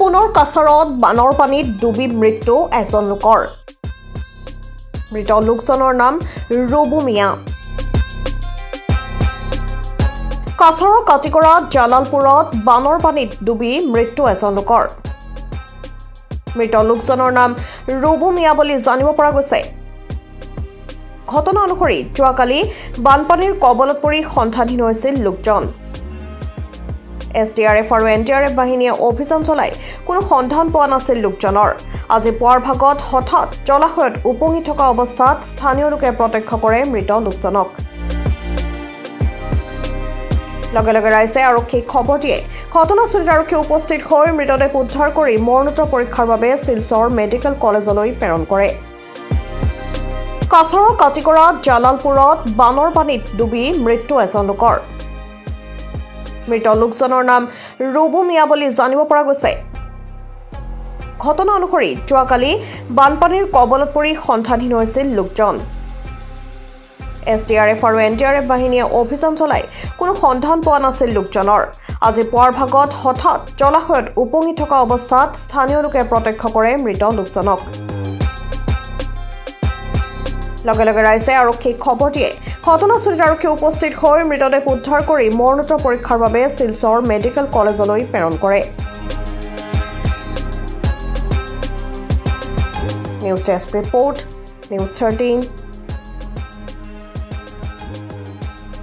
পুনৰ কাছাৰত বানৰ পানীত ডুবি মৃত্যু এজন লোকৰ মৃত লোকজনৰ নাম ৰবু মিয়া কাছাৰৰ কাটিকৰা জালালপুৰত বানৰ পানীত ডুবি মৃত্যু এজন লোকৰ মৃত লোকজনৰ নাম ৰবু মিয়া বুলি জানিব পৰা গৈছে ঘটনা অনুসৰি যোৱাকালি বানপানীৰ কবলত পৰি সন্ধানহীন হৈছিল লোকজন SDRF আৰু NDRF বাহিনীয়ে অভিযান চলাই কোনো সন্ধান পোৱা নাছিল লোকজনৰ আজি পুৱাৰ ভাগত হঠাৎ জলাশয়ত উপঙি থকা অৱস্থাত স্থানীয় লোকে প্ৰত্যক্ষ কৰে মৃত লোকজনক লগে লগে ৰাইজে আৰক্ষীক খবৰ দিয়ে ঘটনাস্থলীত আৰক্ষী উপস্থিত হৈ মৃতদেহ উদ্ধাৰ কৰি মৰণোত্তৰ পৰীক্ষাৰ বাবে শিলচৰ মেডিকেল কলেজলৈ প্ৰেৰণ কৰে কাছাৰৰ কাটিকৰা জালালপুৰত বানৰ পানীত ডুবি মৃত্যু এজন লোকৰ মৃত লোকজনৰ নাম ৰবু মিয়া বুলি জানিব পৰা গৈছে ঘটনা অনুসৰি যোৱাকালি বানপানীৰ কবলত পৰি সন্ধানহীন হৈছিল লোকজন SDRF আৰু NDRF বাহিনীয়ে অভিযান চলাই কোনো সন্ধান পোৱা নাছিল লোকজনৰ আজি পুৱাৰ ভাগত হঠাৎ জলাশয়ত উপঙি থকা অৱস্থাত স্থানীয় লোকে প্ৰত্যক্ষ কৰে মৃত লোকজনক লগে লগে ৰাইজে আৰক্ষীক খবৰ দিয়ে ঘটনাস্থলীত আৰক্ষী উপস্থিত হৈ মৃতদেহ উদ্ধাৰ কৰি মৰণোত্তৰ পৰীক্ষাৰ বাবে শিলচৰ মেডিকেল কলেজলৈ প্ৰেৰণ কৰে নিউজ ডেস্ক ৰিপৰ্ট নিউজ 13